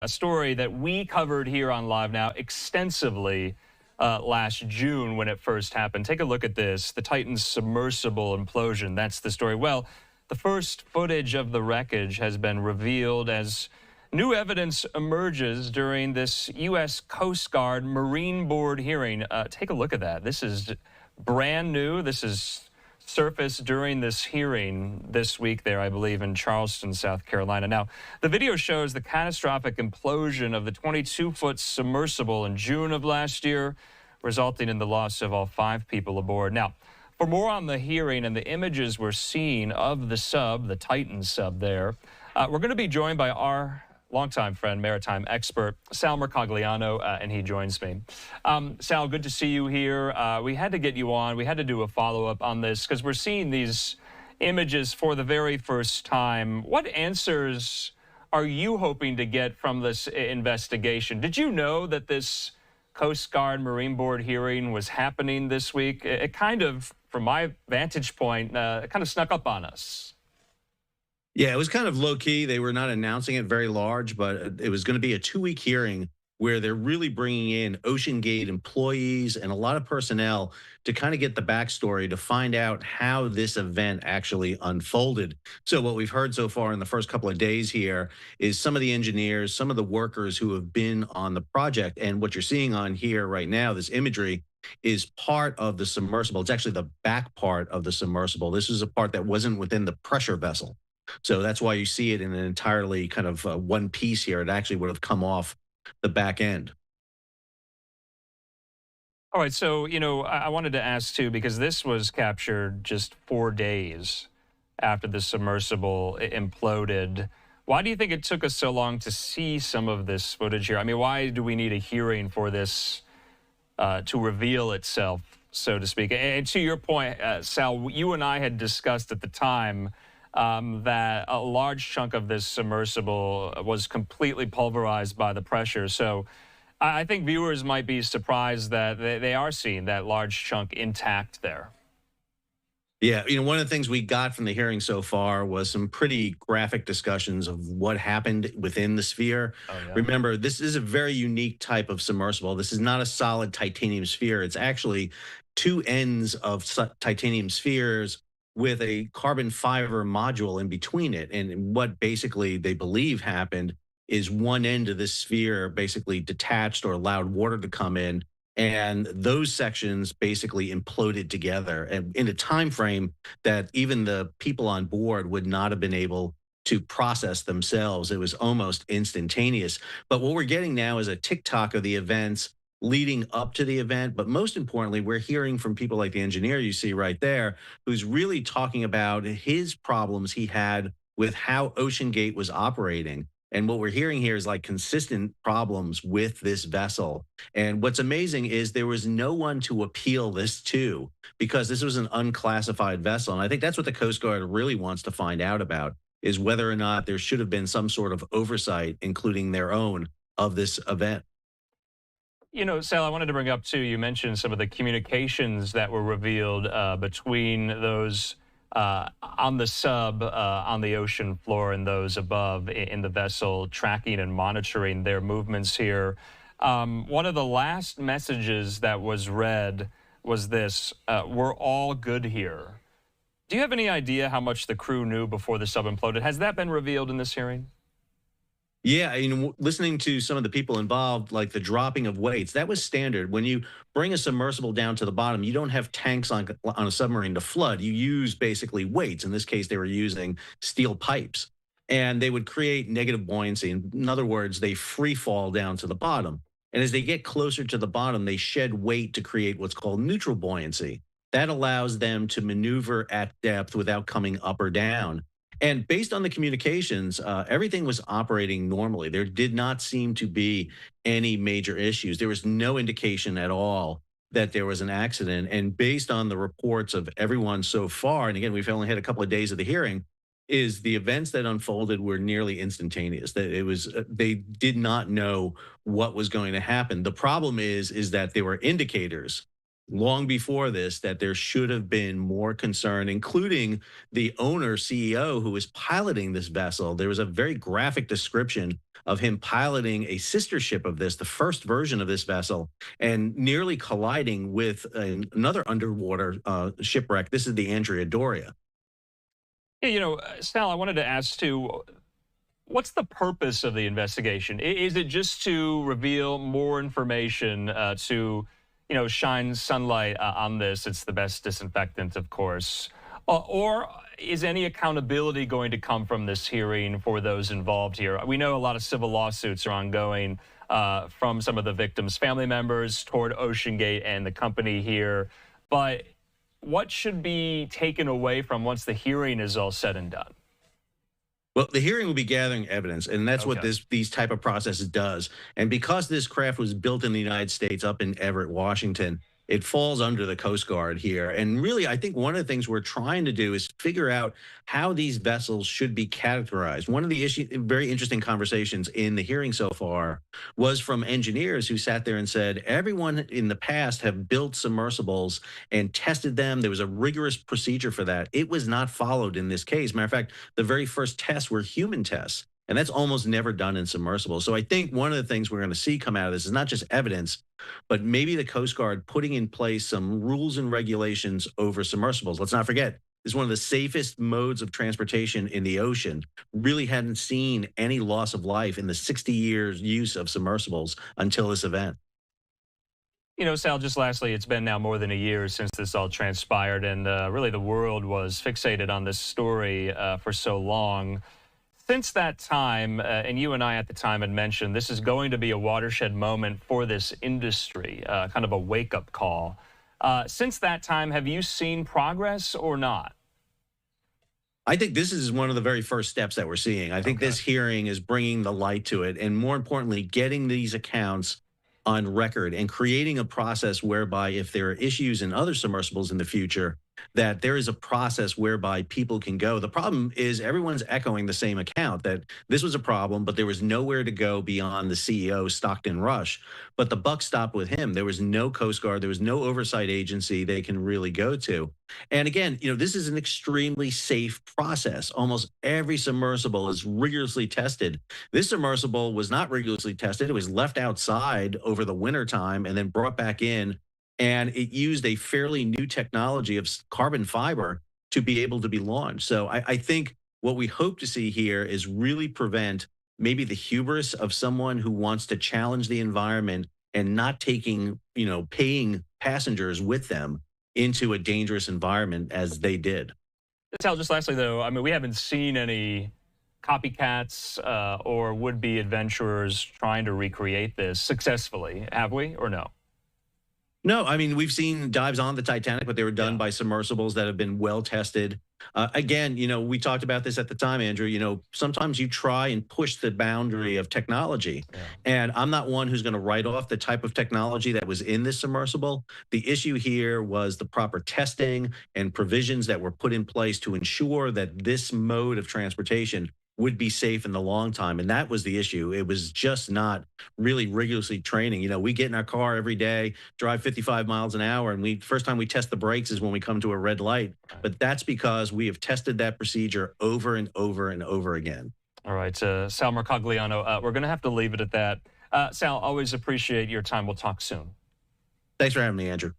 A story that we covered here on Live Now extensively last June when it first happened. Take a look at this. The Titan's submersible implosion. That's the story. Well, the first footage of the wreckage has been revealed as new evidence emerges during this U.S. Coast Guard Marine Board hearing. Take a look at that. This is brand new. This is surfaced during this hearing this week there, I believe, in Charleston, South Carolina. Now, the video shows the catastrophic implosion of the 22-foot submersible in June of last year, resulting in the loss of all 5 people aboard. Now, for more on the hearing and the images we're seeing of the sub, the Titan sub there, we're going to be joined by our longtime friend, maritime expert, Sal Mercogliano, and he joins me. Sal, good to see you here. We had to get you on. We had to do a follow-up on this because we're seeing these images for the very first time. What answers are you hoping to get from this investigation? Did you know that this Coast Guard Marine Board hearing was happening this week? It kind of, from my vantage point, it kind of snuck up on us. Yeah, it was kind of low key. They were not announcing it very large, but it was going to be a 2-week hearing where they're really bringing in OceanGate employees and a lot of personnel to kind of get the backstory to find out how this event actually unfolded. So what we've heard so far in the first couple of days here is some of the engineers, some of the workers who have been on the project. And what you're seeing on here right now, this imagery, is part of the submersible. It's actually the back part of the submersible. This is a part that wasn't within the pressure vessel. So that's why you see it in an entirely kind of one piece here. It actually would have come off the back end. All right, so, I wanted to ask, too, because this was captured just 4 days after the submersible imploded. Why do you think it took us so long to see some of this footage here? I mean, why do we need a hearing for this to reveal itself, so to speak? And to your point, Sal, you and I had discussed at the time that a large chunk of this submersible was completely pulverized by the pressure. So I think viewers might be surprised that they are seeing that large chunk intact there. Yeah, one of the things we got from the hearing so far was some pretty graphic discussions of what happened within the sphere. Oh, yeah. Remember, this is a very unique type of submersible. This is not a solid titanium sphere. It's actually 2 ends of titanium spheres with a carbon fiber module in between it. And what basically they believe happened is one end of this sphere basically detached or allowed water to come in. And those sections basically imploded together and in a time frame that even the people on board would not have been able to process themselves. It was almost instantaneous. But what we're getting now is a TikTok of the events leading up to the event. But most importantly, we're hearing from people like the engineer you see right there, who's really talking about his problems he had with how OceanGate was operating. And what we're hearing here is like consistent problems with this vessel. And what's amazing is there was no one to appeal this to because this was an unclassified vessel. And I think that's what the Coast Guard really wants to find out about is whether or not there should have been some sort of oversight, including their own, of this event. Sal, I wanted to bring up, too, you mentioned some of the communications that were revealed between those on the sub, on the ocean floor, and those above in the vessel, tracking and monitoring their movements here. One of the last messages that was read was this: we're all good here. Do you have any idea how much the crew knew before the sub imploded? Has that been revealed in this hearing? Yeah, listening to some of the people involved, like the dropping of weights, that was standard. When you bring a submersible down to the bottom, you don't have tanks on a submarine to flood. You use basically weights. In this case, they were using steel pipes, and they would create negative buoyancy. In other words, they free fall down to the bottom. And as they get closer to the bottom, they shed weight to create what's called neutral buoyancy. That allows them to maneuver at depth without coming up or down. And based on the communications, everything was operating normally. There did not seem to be any major issues. There was no indication at all that there was an accident. And based on the reports of everyone so far, and again, we've only had a couple of days of the hearing, is the events that unfolded were nearly instantaneous. That it was they did not know what was going to happen. The problem is that there were indicators long before this that there should have been more concern, including the owner CEO who was piloting this vessel. There was a very graphic description of him piloting a sister ship of this, the first version of this vessel, and nearly colliding with another underwater shipwreck. This is the Andrea Doria. Yeah, Sal, I wanted to ask too, what's the purpose of the investigation? Is it just to reveal more information to, shine sunlight on this? It's the best disinfectant, of course. Or is any accountability going to come from this hearing for those involved here? We know a lot of civil lawsuits are ongoing from some of the victims' family members toward OceanGate and the company here. But what should be taken away from once the hearing is all said and done? Well, the hearing will be gathering evidence, and that's what these type of processes does. And because this craft was built in the United States up in Everett, Washington, it falls under the Coast Guard here. And really, I think one of the things we're trying to do is figure out how these vessels should be categorized. One of the very interesting conversations in the hearing so far was from engineers who sat there and said, everyone in the past have built submersibles and tested them. There was a rigorous procedure for that. It was not followed in this case. Matter of fact, the very first tests were human tests. And that's almost never done in submersibles. So I think one of the things we're going to see come out of this is not just evidence, but maybe the Coast Guard putting in place some rules and regulations over submersibles. Let's not forget, this is one of the safest modes of transportation in the ocean. Really hadn't seen any loss of life in the 60 years use of submersibles until this event. Sal, just lastly, it's been now more than a year since this all transpired, and really the world was fixated on this story for so long. Since that time, and you and I at the time had mentioned, this is going to be a watershed moment for this industry, kind of a wake-up call. Since that time, have you seen progress or not? I think this is one of the very first steps that we're seeing. I think this hearing is bringing the light to it, and more importantly, getting these accounts on record and creating a process whereby if there are issues in other submersibles in the future, that there is a process whereby people can go. The problem is everyone's echoing the same account that this was a problem, but there was nowhere to go beyond the CEO, Stockton Rush. But the buck stopped with him. There was no Coast Guard. There was no oversight agency they can really go to. And again, this is an extremely safe process. Almost every submersible is rigorously tested. This submersible was not rigorously tested. It was left outside over the winter time and then brought back in, and it used a fairly new technology of carbon fiber to be able to be launched. So I think what we hope to see here is really prevent maybe the hubris of someone who wants to challenge the environment and not taking, paying passengers with them into a dangerous environment as they did. Sal, just lastly, though, I mean, we haven't seen any copycats or would-be adventurers trying to recreate this successfully, have we, or no? No, I mean, we've seen dives on the Titanic, but they were done by submersibles that have been well tested. Again, we talked about this at the time, Andrew. Sometimes you try and push the boundary of technology. Yeah. And I'm not one who's going to write off the type of technology that was in this submersible. The issue here was the proper testing and provisions that were put in place to ensure that this mode of transportation would be safe in the long time. And that was the issue. It was just not really rigorously training. We get in our car every day, drive 55 miles an hour, and first time we test the brakes is when we come to a red light. But that's because we have tested that procedure over and over and over again. All right, Sal Mercogliano, we're going to have to leave it at that. Sal, always appreciate your time. We'll talk soon. Thanks for having me, Andrew.